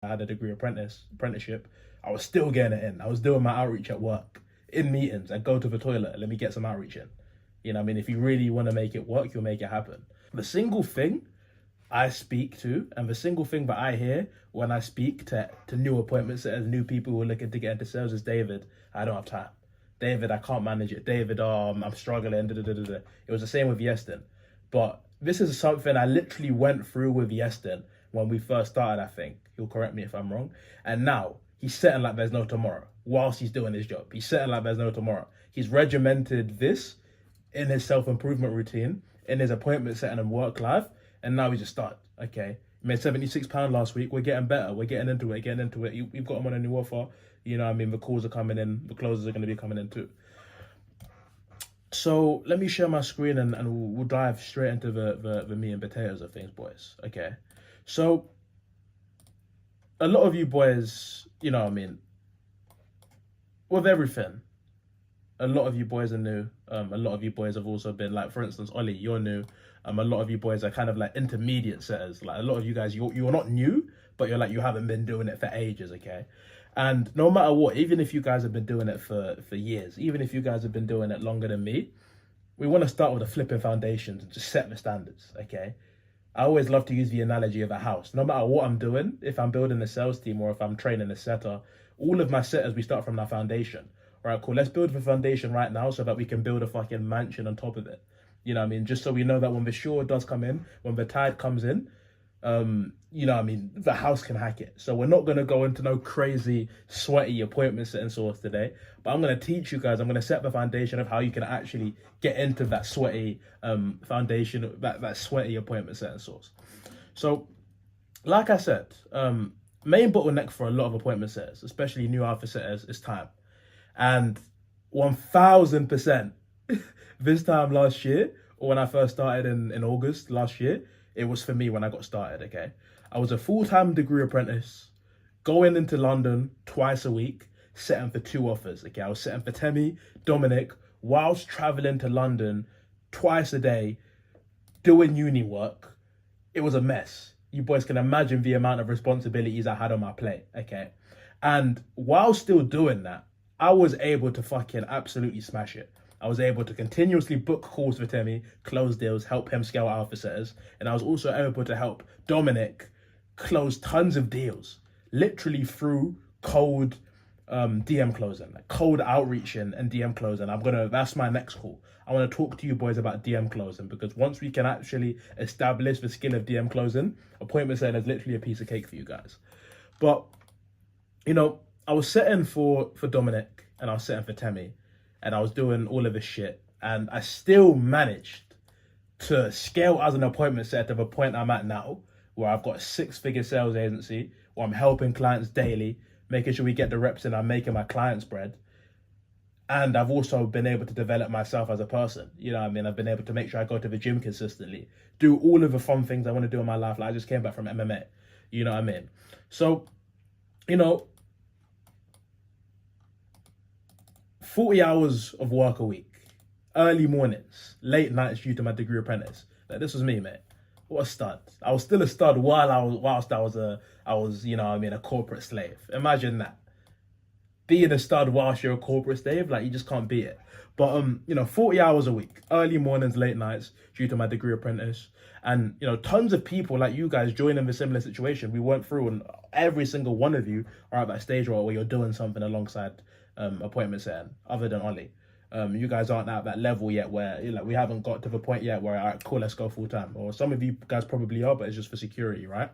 I had a degree apprenticeship, I was still getting it in. I was doing my outreach at work, in meetings. I'd go to the toilet, let me get some outreach in. You know what I mean? If you really want to make it work, you'll make it happen. The single thing I speak to, and the single thing that I hear when I speak to new appointments as new people who are looking to get into sales is, David, I don't have time. David, I can't manage it. David, I'm struggling. Da, da, da, da, da. It was the same with Yeston. But this is something I literally went through with Yeston when we first started, I think. He'll correct me if I'm wrong. And now he's setting like there's no tomorrow whilst he's doing his job. He's setting like there's no tomorrow. He's regimented this in his self-improvement routine, in his appointment setting and work life. And now we just start. Okay, we made £76 last week. We're getting better. We're getting into it. You've got him on a new offer. You know what I mean? The calls are coming in. The closes are going to be coming in too. So let me share my screen and we'll dive straight into the meat and potatoes of things, boys. Okay. So a lot of you boys, you know what I mean, with everything, a lot of you boys are new. A lot of you boys have also been, like, for instance, Ollie, you're new. A lot of you boys are kind of like intermediate setters. Like, a lot of you guys, you're not new, but you're like, you haven't been doing it for ages, okay? And no matter what, even if you guys have been doing it for years, even if you guys have been doing it longer than me, we want to start with the flipping foundations and just set the standards, okay? I always love to use the analogy of a house. No matter what I'm doing, if I'm building a sales team or if I'm training a setter, all of my setters, we start from that foundation. All right, cool. Let's build the foundation right now so that we can build a fucking mansion on top of it. You know what I mean? Just so we know that when the shore does come in, when the tide comes in, you know what I mean, the house can hack it. So we're not going to go into no crazy, sweaty appointment setting source today. But I'm going to teach you guys, I'm going to set the foundation of how you can actually get into that sweaty foundation, that sweaty appointment setting source. So, like I said, main bottleneck for a lot of appointment setters, especially new alpha setters, is time. And 1000%, this time last year, or when I first started in August last year, it was for me when I got started, okay? I was a full-time degree apprentice, going into London twice a week, setting for 2 offers, okay? I was setting for Temi, Dominic, whilst traveling to London twice a day, doing uni work. It was a mess. You boys can imagine the amount of responsibilities I had on my plate, okay? And while still doing that, I was able to fucking absolutely smash it. I was able to continuously book calls for Temi, close deals, help him scale alpha setters. And I was also able to help Dominic close tons of deals, literally through cold DM closing, like cold outreach and DM closing. That's my next call. I want to talk to you boys about DM closing, because once we can actually establish the skill of DM closing, appointment setting is literally a piece of cake for you guys. But, you know, I was setting for Dominic and I was setting for Temi and I was doing all of this shit, and I still managed to scale as an appointment set to the point I'm at now, where I've got a 6-figure sales agency, where I'm helping clients daily, making sure we get the reps in, I'm making my clients bread. And I've also been able to develop myself as a person. You know what I mean? I've been able to make sure I go to the gym consistently, do all of the fun things I want to do in my life. Like, I just came back from MMA. You know what I mean? So, you know, 40 hours of work a week, early mornings, late nights due to my degree apprentice. Like, this was me, mate. What a stud. I was still a stud whilst I was, you know what I mean, a corporate slave. Imagine that. Being a stud whilst you're a corporate slave, like, you just can't beat it. But, you know, 40 hours a week, early mornings, late nights due to my degree apprentice. And, you know, tons of people like you guys joining a similar situation. We went through, and every single one of you are at that stage where you're doing something alongside appointment setting, other than Ollie. You guys aren't at that level yet where, you know, we haven't got to the point yet where, all right, cool, let's go full time. Or some of you guys probably are, but it's just for security, right?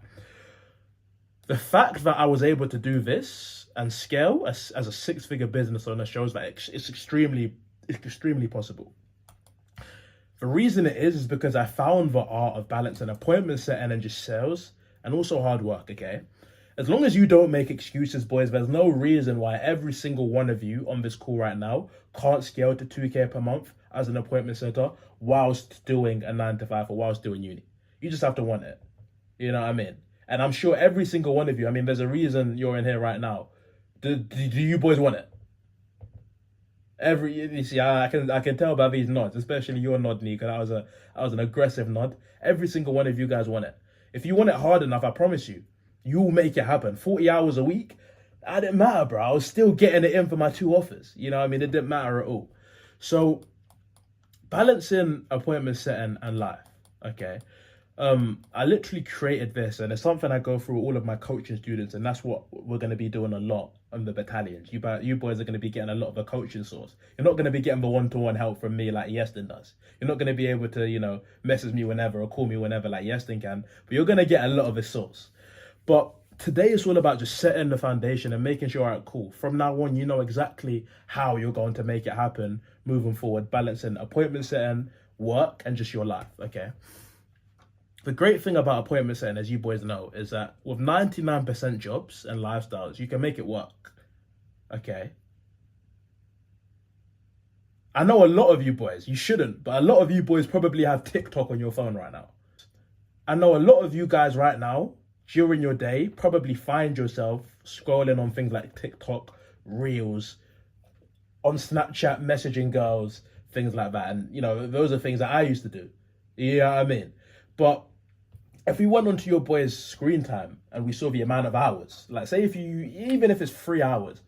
The fact that I was able to do this and scale as a 6-figure business owner shows that it's extremely possible. The reason it is because I found the art of balancing appointment setting and just sales, and also hard work, okay? As long as you don't make excuses, boys, there's no reason why every single one of you on this call right now can't scale to 2K per month as an appointment setter whilst doing a 9-to-5 or whilst doing uni. You just have to want it. You know what I mean? And I'm sure every single one of you, I mean, there's a reason you're in here right now. Do you boys want it? You see, I can tell by these nods, especially your nod, Nika. That was an aggressive nod. Every single one of you guys want it. If you want it hard enough, I promise you, You'll make it happen. 40 hours a week, that didn't matter, bro. I was still getting it in for my 2 offers. You know what I mean? It didn't matter at all. So balancing appointment setting and life, okay? I literally created this, and it's something I go through all of my coaching students, and that's what we're going to be doing a lot on the battalions. You boys are going to be getting a lot of a coaching source. You're not going to be getting the one-to-one help from me like Yeston does. You're not going to be able to, you know, message me whenever or call me whenever like Yeston can, but you're going to get a lot of his source. But today it's all about just setting the foundation and making sure, all right, cool, from now on, you know exactly how you're going to make it happen moving forward, balancing appointment setting, work, and just your life, okay? The great thing about appointment setting, as you boys know, is that with 99% jobs and lifestyles, you can make it work, okay? I know a lot of you boys, you shouldn't, but a lot of you boys probably have TikTok on your phone right now. I know a lot of you guys right now, during your day, probably find yourself scrolling on things like TikTok, Reels, on Snapchat, messaging girls, things like that. And, you know, those are things that I used to do. You know what I mean? But if we went onto your boy's screen time and we saw the amount of hours, like say even if it's 3 hours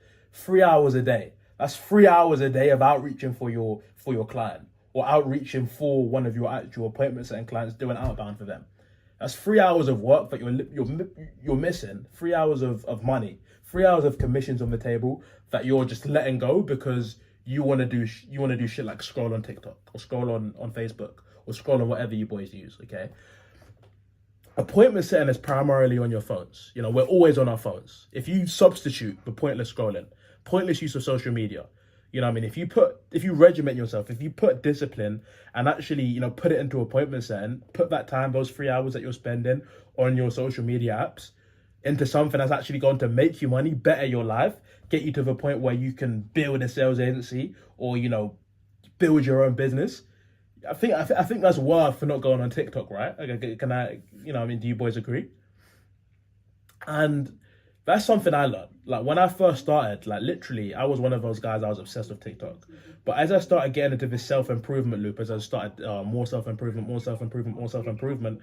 a day, that's 3 hours a day of outreaching for your client, or outreaching for one of your actual appointment setting clients, doing outbound for them. That's 3 hours of work that you're missing, 3 hours of money, 3 hours of commissions on the table that you're just letting go because you want to do shit like scroll on TikTok or scroll on Facebook or scroll on whatever you boys use, okay? Appointment setting is primarily on your phones. You know, we're always on our phones. If you substitute the pointless scrolling, pointless use of social media, you know what I mean? If you regiment yourself, if you put discipline and actually, you know, put it into appointment setting, put that time, those 3 hours that you're spending on your social media apps into something that's actually going to make you money, better your life, get you to the point where you can build a sales agency or, you know, build your own business. I think that's worth for not going on TikTok, right? Okay, can I, you know, I mean, do you boys agree? And that's something I learned. Like when I first started, like literally, I was one of those guys, I was obsessed with TikTok. But as I started getting into this self-improvement loop, as I started more self-improvement,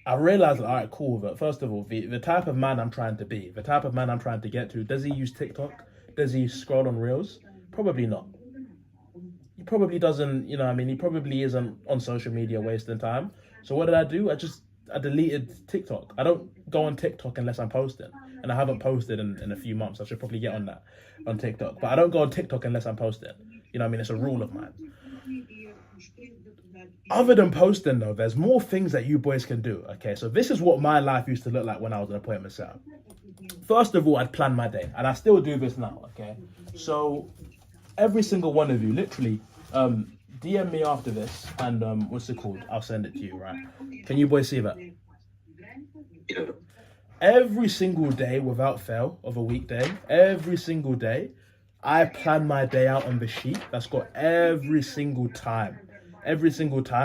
I realized, all right, cool, but first of all, the type of man I'm trying to be, the type of man I'm trying to get to, does he use TikTok? Does he scroll on Reels? Probably not. He probably doesn't, you know what I mean, he probably isn't on social media wasting time. So what did I do? I deleted TikTok. I don't go on TikTok unless I'm posting. And I haven't posted in a few months. I should probably get on that, on TikTok. But I don't go on TikTok unless I'm posting. You know what I mean? It's a rule of mine. Other than posting though, there's more things that you boys can do, okay? So this is what my life used to look like when I was an appointment setter. First of all, I'd plan my day. And I still do this now, okay? So every single one of you, literally, DM me after this, and what's it called? I'll send it to you, right? Can you boys see that? Every single day, without fail, of a weekday, every single day, I plan my day out on the sheet that's got every single time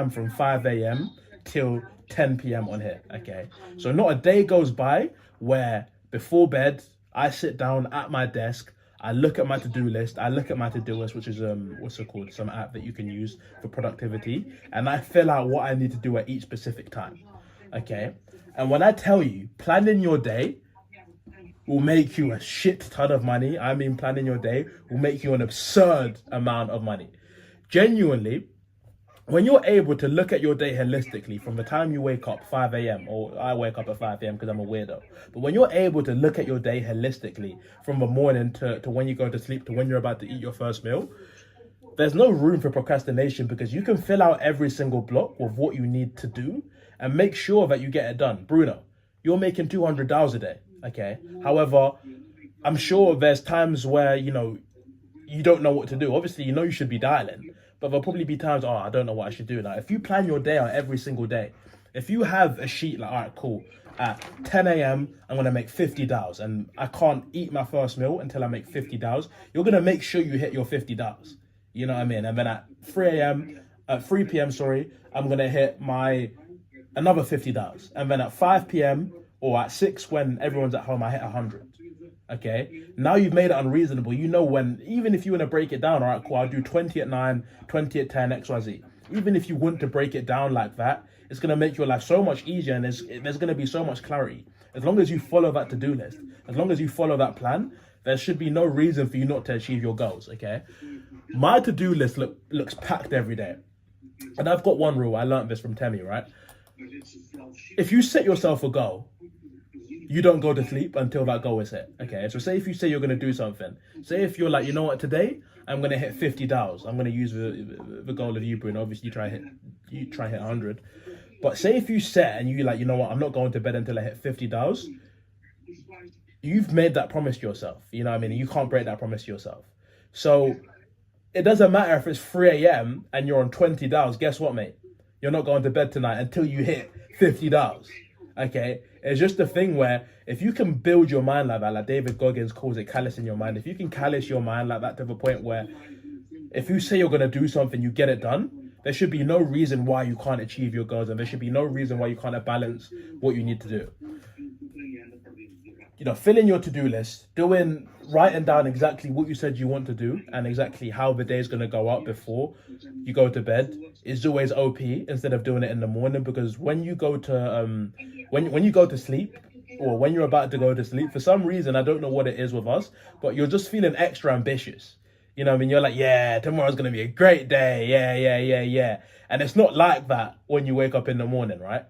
from 5 a.m. till 10 p.m. on here, okay? So not a day goes by where before bed, I sit down at my desk, I look at my to-do list, I look at my to-do list, which is, what's it called? Some app that you can use for productivity. And I fill out what I need to do at each specific time, okay? And when I tell you, planning your day will make you a shit ton of money. I mean, planning your day will make you an absurd amount of money. Genuinely, when you're able to look at your day holistically from the time you wake up, 5 a.m., or I wake up at 5 a.m. because I'm a weirdo, but when you're able to look at your day holistically from the morning to when you go to sleep to when you're about to eat your first meal, there's no room for procrastination because you can fill out every single block with what you need to do and make sure that you get it done. Bruno, you're making $200 a day, okay? However, I'm sure there's times where, you know, you don't know what to do. Obviously, you know you should be dialing, but there'll probably be times, I don't know what I should do. Like, if you plan your day out every single day, if you have a sheet like, all right, cool, at 10 a.m., I'm going to make $50, and I can't eat my first meal until I make $50, you're going to make sure you hit your $50. You know what I mean? And then at 3 p.m., I'm going to hit my another $50. And then at 5 p.m. or at 6 when everyone's at home, I hit 100. Okay, now you've made it unreasonable. You know, when, even if you want to break it down, all right, cool, I'll do 20 at 9, 20 at 10, XYZ. Even if you want to break it down like that, it's going to make your life so much easier, and there's going to be so much clarity. As long as you follow that to-do list, as long as you follow that plan, there should be no reason for you not to achieve your goals, okay? My to-do list looks packed every day. And I've got one rule. I learned this from Temi, right? If you set yourself a goal, you don't go to sleep until that goal is hit. Okay, so say if you say you're going to do something. Say if you're like, you know what, today I'm going to hit 50 DAOs. I'm going to use the goal of you, Bruno. Obviously, you try hit 100. But say if you set and you like, you know what, I'm not going to bed until I hit 50 DAOs. You've made that promise to yourself. You know what I mean? You can't break that promise to yourself. So it doesn't matter if it's 3 a.m. and you're on 20 DAOs. Guess what, mate? You're not going to bed tonight until you hit 50 DAOs. Okay? It's just a thing where if you can build your mind like that, like David Goggins calls it callous in your mind, if you can callous your mind like that to the point where if you say you're going to do something, you get it done, there should be no reason why you can't achieve your goals, and there should be no reason why you can't balance what you need to do. You know, filling your to-do list, writing down exactly what you said you want to do and exactly how the day's going to go up before you go to bed is always OP instead of doing it in the morning, because when you go to when you go to sleep or when you're about to go to sleep, for some reason, I don't know what it is with us, but you're just feeling extra ambitious. You know what I mean? You're like, yeah, tomorrow's going to be a great day. Yeah. And it's not like that when you wake up in the morning, right?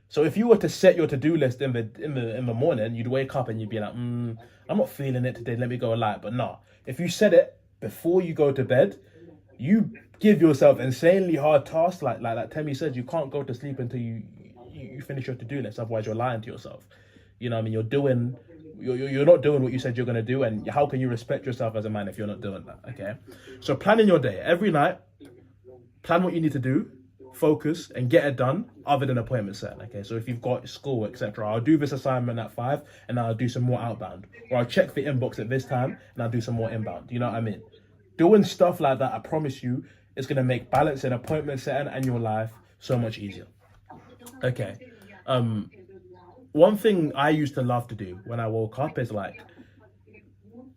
So if you were to set your to-do list in the morning, you'd wake up and you'd be like, I'm not feeling it today, let me go light. But no, if you set it before you go to bed, you give yourself insanely hard tasks. Like Temi said, you can't go to sleep until you finish your to-do list. Otherwise, you're lying to yourself. You know what I mean? You're not doing what you said you're going to do. And how can you respect yourself as a man if you're not doing that? Okay. So planning your day every night, plan what you need to do, focus and get it done other than appointment setting. Okay, so if you've got school, etc., I'll do this assignment at 5 and I'll do some more outbound, or I'll check the inbox at this time and I'll do some more inbound. You know what I mean? Doing stuff like that, I promise you, is going to make balancing appointment setting and your life so much easier. Okay, one thing I used to love to do when I woke up is like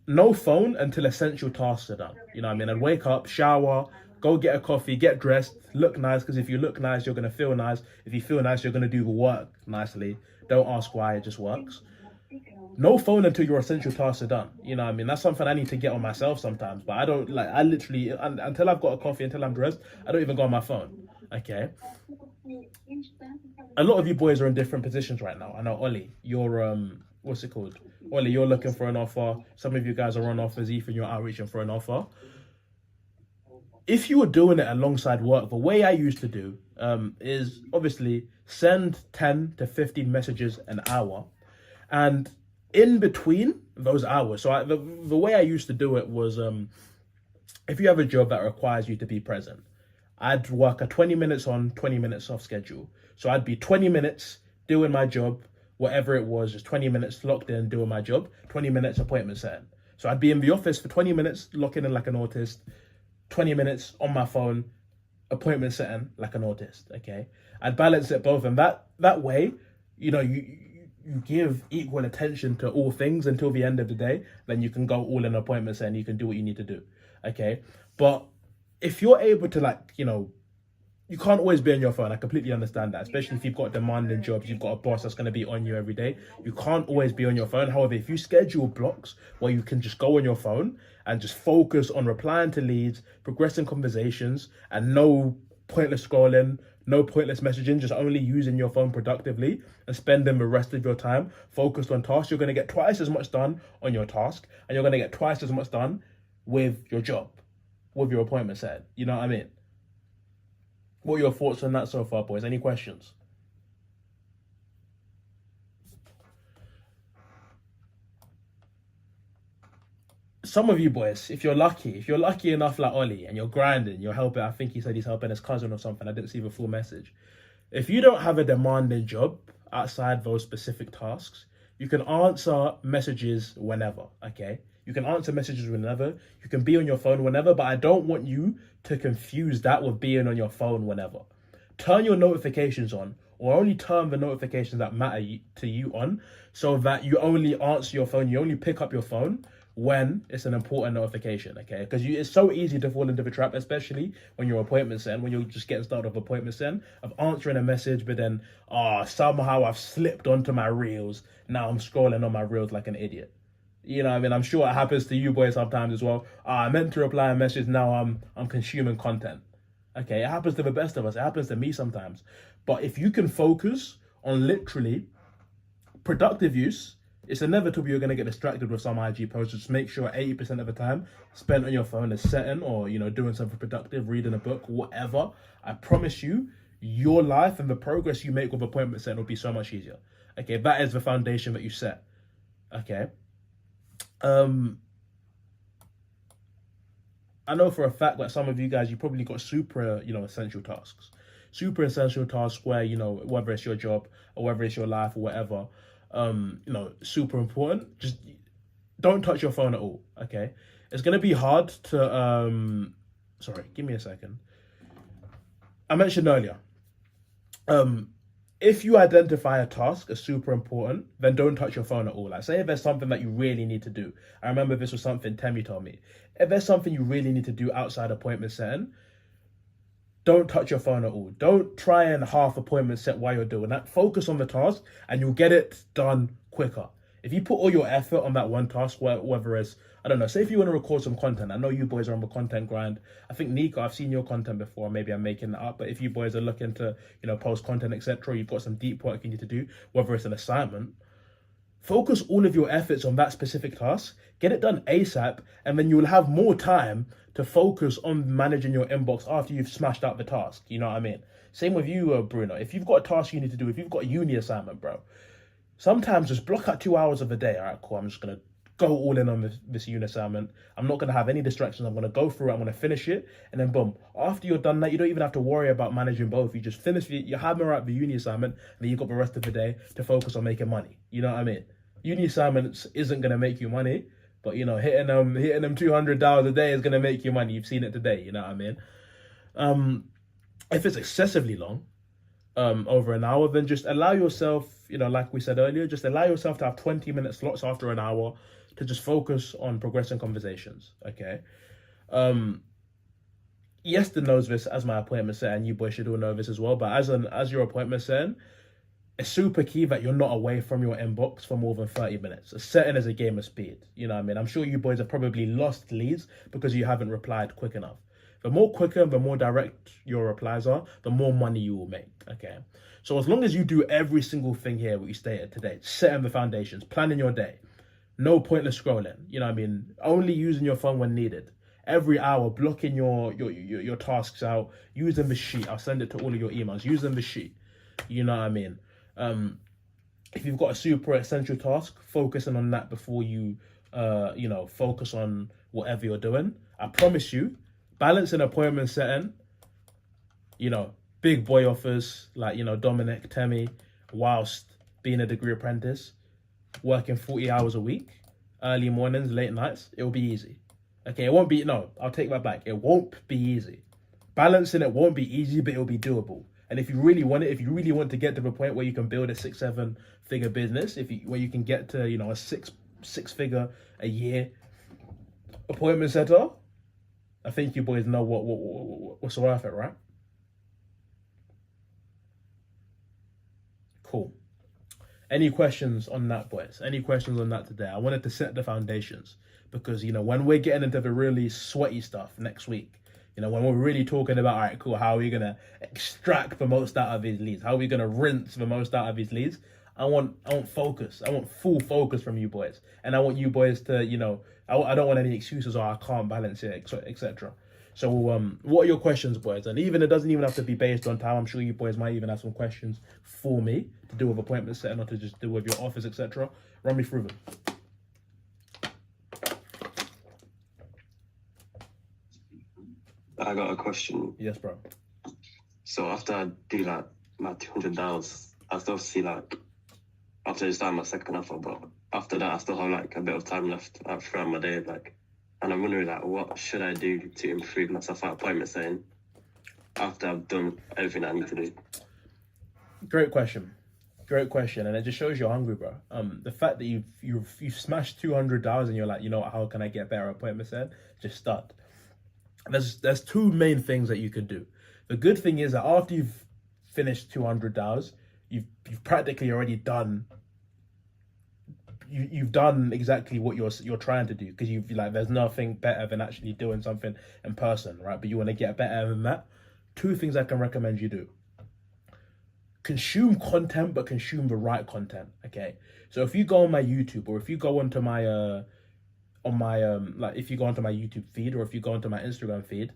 no phone until essential tasks are done. You know what I mean? I'd wake up, shower, go get a coffee, get dressed, look nice, because if you look nice, you're going to feel nice. If you feel nice, you're going to do the work nicely. Don't ask why, it just works. No phone until your essential tasks are done. You know what I mean? That's something I need to get on myself sometimes, but I literally, until I've got a coffee, until I'm dressed, I don't even go on my phone. Okay? A lot of you boys are in different positions right now. I know, Ollie, you're, what's it called? Ollie, you're looking for an offer. Some of you guys are on offers. Ethan, you're outreaching for an offer. If you were doing it alongside work, the way I used to do is obviously send 10 to 15 messages an hour. And in between those hours, so the way I used to do it was if you have a job that requires you to be present, I'd work a 20 minutes on, 20 minutes off schedule. So I'd be 20 minutes doing my job, whatever it was, just 20 minutes locked in doing my job, 20 minutes appointment setting. So I'd be in the office for 20 minutes, locking in like an autist, 20 minutes on my phone, appointment setting like an autist. Okay, I'd balance it both, and that way, you know, you give equal attention to all things until the end of the day. Then you can go all in appointment setting. You can do what you need to do. Okay, but if you're able to, like, you know, you can't always be on your phone. I completely understand that, especially if you've got demanding jobs, you've got a boss that's going to be on you every day. You can't always be on your phone. However, if you schedule blocks where you can just go on your phone and just focus on replying to leads, progressing conversations, and no pointless scrolling, no pointless messaging, just only using your phone productively and spending the rest of your time focused on tasks, you're going to get twice as much done on your task, and you're going to get twice as much done with your job, with your appointment set. You know what I mean? What are your thoughts on that so far, boys? Any questions? Some of you boys, if you're lucky enough like Ollie and you're grinding, you're helping, I think he said he's helping his cousin or something. I didn't see the full message. If you don't have a demanding job outside those specific tasks, you can answer messages whenever, okay? You can answer messages whenever. You can be on your phone whenever, but I don't want you to confuse that with being on your phone whenever. Turn your notifications on, or only turn the notifications that matter to you on, so that you only answer your phone, you only pick up your phone when it's an important notification, okay? Because it's so easy to fall into the trap, especially when you're appointment setting, when you're just getting started with appointment setting, of answering a message, but then, somehow I've slipped onto my reels. Now I'm scrolling on my reels like an idiot. You know what I mean? I'm sure it happens to you boys sometimes as well. I meant to reply a message, now I'm consuming content. Okay, it happens to the best of us. It happens to me sometimes. But if you can focus on literally productive use, it's inevitable you're going to get distracted with some IG posts. Just make sure 80% of the time spent on your phone is setting or, doing something productive, reading a book, whatever. I promise you, your life and the progress you make with appointment setting will be so much easier. Okay, that is the foundation that you set. Okay. I know for a fact that some of you guys, you probably got super, essential tasks. Super essential tasks where, whether it's your job or whether it's your life or whatever, super important. Just don't touch your phone at all, okay? It's going to be hard to, sorry, give me a second. I mentioned earlier, if you identify a task as super important, then don't touch your phone at all. Like, say if there's something that you really need to do. I remember this was something Temi told me. If there's something you really need to do outside appointment setting, don't touch your phone at all. Don't try and half appointment set while you're doing that. Focus on the task and you'll get it done quicker. If you put all your effort on that one task, whether it's, I don't know, say if you want to record some content. I know you boys are on the content grind. I think, Nico, I've seen your content before. Maybe I'm making that up. But if you boys are looking to, post content, etc., you've got some deep work you need to do, whether it's an assignment, focus all of your efforts on that specific task. Get it done ASAP. And then you will have more time to focus on managing your inbox after you've smashed out the task. You know what I mean? Same with you, Bruno. If you've got a task you need to do, if you've got a uni assignment, bro, sometimes just block out 2 hours of the day. All right, cool. I'm just going to go all in on this uni assignment. I'm not going to have any distractions. I'm going to go through it. I'm going to finish it. And then boom, after you're done that, you don't even have to worry about managing both. You just finish you hammer out the uni assignment, and then you've got the rest of the day to focus on making money. You know what I mean? Uni assignments isn't going to make you money, but hitting them $200 a day is going to make you money. You've seen it today. You know what I mean? If it's excessively long, over an hour, then just allow yourself, like we said earlier, just allow yourself to have 20-minute slots after an hour to just focus on progressing conversations. Okay. Yeston knows this as my appointment set, and you boys should all know this as well. But as your appointment setting, it's super key that you're not away from your inbox for more than 30 minutes. A setting is a game of speed. You know what I mean? I'm sure you boys have probably lost leads because you haven't replied quick enough. The more quicker and the more direct your replies are, the more money you will make, okay? So as long as you do every single thing here, what you stated today, setting the foundations, planning your day, no pointless scrolling, you know what I mean? Only using your phone when needed. Every hour, blocking your tasks out, using the sheet. I'll send it to all of your emails. Using the sheet, you know what I mean? If you've got a super essential task, focusing on that before you, focus on whatever you're doing. I promise you, balancing appointment setting, big boy offers like, Dominic, Temi, whilst being a degree apprentice, working 40 hours a week, early mornings, late nights, it'll be easy. Okay, I'll take that back. It won't be easy. Balancing it won't be easy, but it'll be doable. And if you really want it, if you really want to get to the point where you can build a 6-7 figure business, where you can get to, a six figure a year appointment setter, I think you boys know what's worth it, right? Cool. Any questions on that, boys? Any questions on that today? I wanted to set the foundations because, when we're getting into the really sweaty stuff next week, when we're really talking about, all right, cool, how are we going to extract the most out of these leads? How are we going to rinse the most out of these leads? I want focus. I want full focus from you boys. And I want you boys to, I don't want any excuses or I can't balance it, etc. So what are your questions, boys? And it doesn't even have to be based on time. I'm sure you boys might even have some questions for me to do with appointment setting or to just do with your office, etc. Run me through them. I got a question. Yes, bro. So after I do like my $200, I still see like after I start my second offer, but after that I still have like a bit of time left throughout my day, and I'm wondering like what should I do to improve myself at appointment setting after I've done everything I need to do? Great question. Great question, and it just shows you're hungry, bro. The fact that you've smashed $200 and you're like, you know what, how can I get better appointments in? Just start. There's two main things that you could do. The good thing is that after you've finished $200, you've practically already done. You've done exactly what you're trying to do, because you've like there's nothing better than actually doing something in person, right? But you want to get better than that. Two things I can recommend you do: consume content, but consume the right content. Okay, so if you go on my YouTube, or if you go onto my like if you go onto my YouTube feed, or if you go onto my Instagram feed,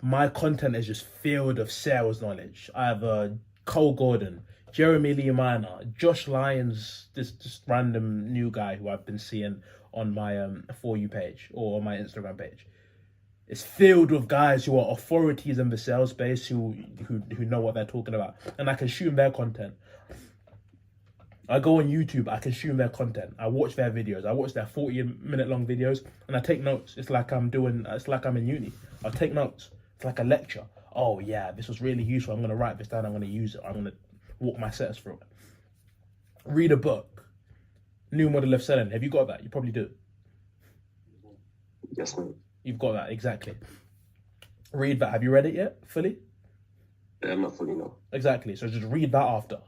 my content is just filled of sales knowledge. I have Cole Gordon, Jeremy Lee Minor, Josh Lyons, this just random new guy who I've been seeing on my For You page or on my Instagram page. It's filled with guys who are authorities in the sales space who know what they're talking about, and I consume their content. I go on YouTube, I consume their content. I watch their videos. I watch their 40-minute long videos, and I take notes. It's like I'm in uni. I'll take notes. It's like a lecture. Oh yeah, this was really useful. I'm gonna write this down. I'm gonna use it. I'm gonna walk my setters through it. Read a book. New Model of Selling. Have you got that? You probably do. Yes, mate. You've got that, exactly. Read that. Have you read it yet, fully? Yeah, I'm not fully, no. Exactly. So just read that after.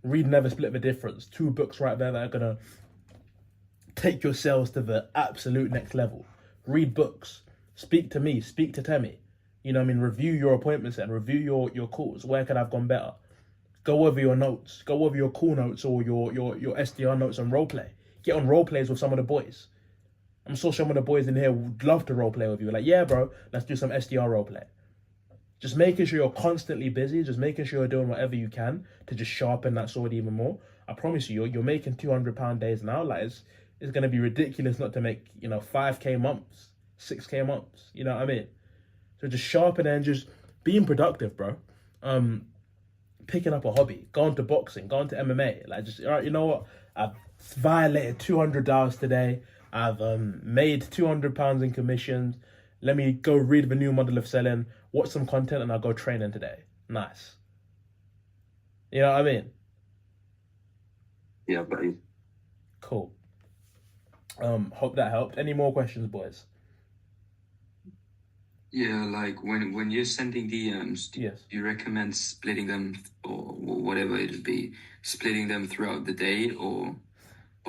Read Never Split the Difference. 2 books right there that are gonna take your sales to the absolute next level. Read books. Speak to me. Speak to Temi. You know what I mean? Review your appointments and review your calls. Where could I have gone better? Go over your notes. Go over your call notes or your SDR notes on roleplay. Get on role plays with some of the boys. I'm sure some of the boys in here would love to role play with you. Like, yeah, bro, let's do some SDR role play. Just making sure you're constantly busy, just making sure you're doing whatever you can to just sharpen that sword even more. I promise you, you're making £200 days now. Like, it's going to be ridiculous not to make, 5K months, 6K months. You know what I mean? So just sharpen and just being productive, bro. Picking up a hobby, going to boxing, going to MMA. Like, just, all right, you know what? I've violated $200 today. I've made £200 in commissions. Let me go read the New Model of Selling, watch some content, and I'll go training today. Nice. You know what I mean? Yeah, buddy. Cool. Hope that helped. Any more questions, boys? Yeah, like when you're sending DMs, Yes. do you recommend splitting them or whatever it'll be, splitting them throughout the day or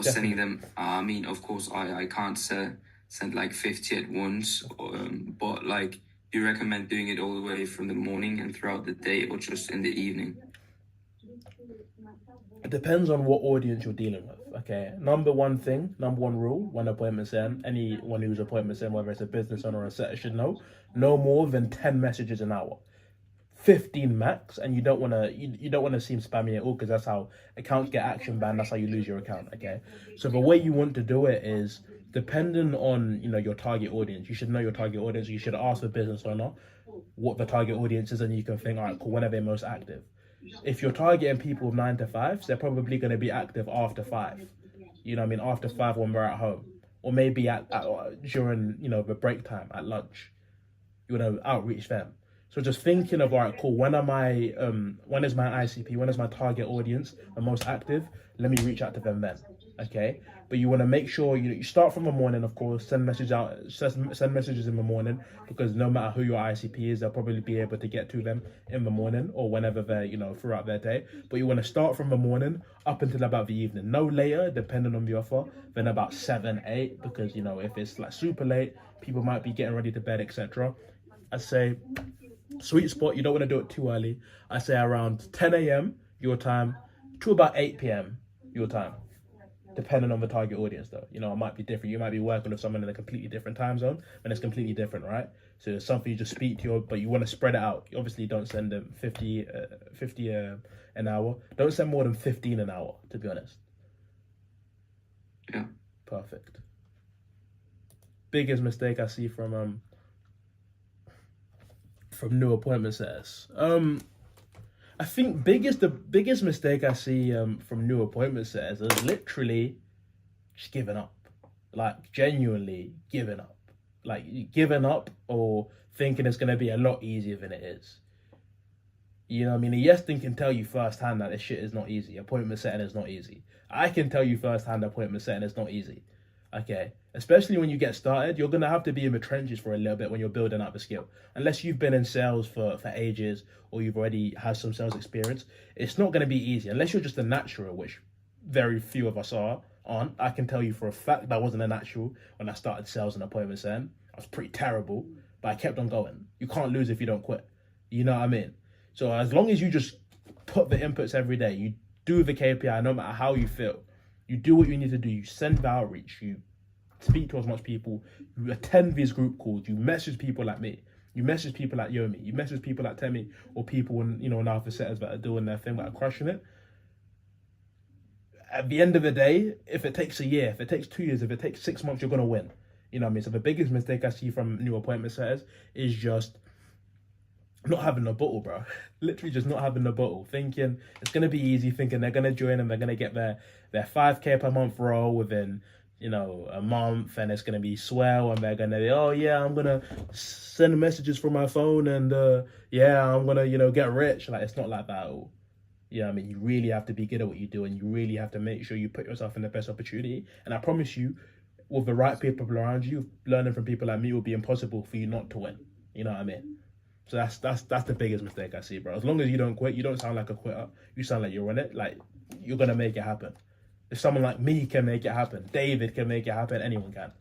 sending them? I mean, of course, I can't send like 50 at once, but like, do you recommend doing it all the way from the morning and throughout the day, or just in the evening? It depends on what audience you're dealing with. Okay, number one rule when appointments end, anyone who's appointments end, whether it's a business owner or a setter, should know no more than 10 messages an hour, 15 max. And you don't want to seem spammy at all, because that's how accounts get action banned. That's how you lose your account. Okay, so the way you want to do it is depending on your target audience. You should know your target audience. You should ask the business owner what the target audience is, and you can think, all right, cool, when are they most active? If you're targeting people with 9 to 5s, they're probably going to be active after 5. You know what I mean? After 5 when we're at home, or maybe at during the break time at lunch. You want to outreach them. So just thinking of, all right, cool, when is my ICP, when is my target audience the most active? Let me reach out to them then. Okay, but you want to make sure you start from the morning. Of course, send messages in the morning, because no matter who your ICP is, they'll probably be able to get to them in the morning or whenever they're throughout their day. But you want to start from the morning up until about the evening, no later, depending on the offer, than about 7, 8, because if it's like super late, people might be getting ready to bed, etc. I say sweet spot, you don't want to do it too early. I say around 10 a.m. your time to about 8 p.m. your time. Depending on the target audience, though. It might be different. You might be working with someone in a completely different time zone, and it's completely different, right? So it's something you just speak to, but you want to spread it out. You obviously don't send them 50 an hour. Don't send more than 15 an hour, to be honest. Yeah. Perfect. Biggest mistake I see from new appointment setters. I think the biggest mistake I see from new appointment setters is literally just giving up. Like, genuinely giving up. Like, giving up or thinking it's going to be a lot easier than it is. You know what I mean? A yes thing can tell you firsthand that this shit is not easy. Appointment setting is not easy. I can tell you firsthand appointment setting is not easy. Okay? Especially when you get started, you're going to have to be in the trenches for a little bit when you're building up a skill. Unless you've been in sales for ages or you've already had some sales experience, it's not going to be easy. Unless you're just a natural, which very few of us aren't. I can tell you for a fact that I wasn't a natural when I started sales and appointment setting. I was pretty terrible, but I kept on going. You can't lose if you don't quit. You know what I mean? So as long as you just put the inputs every day, you do the KPI no matter how you feel, you do what you need to do, you send the outreach, you speak to as much people, you attend these group calls, you message people like me, you message people like Yomi, you message people like Temi, or people in, you know, in alpha setters that are doing their thing, that are crushing it. At the end of the day, if it takes a year, if it takes 2 years, if it takes 6 months, you're gonna win. You know what I mean? So the biggest mistake I see from new appointment setters is just not having a bottle, bro. Literally just not having a bottle. Thinking it's going to be easy, thinking they're going to join and they're going to get their 5K per month role within, you know, a month, and it's going to be swell, and they're going to, oh yeah, I'm going to send messages from my phone, and yeah, I'm going to, you know, get rich. Like, it's not like that at all. You know what I mean? You really have to be good at what you do, and you really have to make sure you put yourself in the best opportunity. And I promise you, with the right people around you, learning from people like me will be impossible for you not to win. You know what I mean? So that's the biggest mistake I see, bro. As long as you don't quit, you don't sound like a quitter. You sound like you're on it. Like, you're gonna make it happen. If someone like me can make it happen, David can make it happen, anyone can.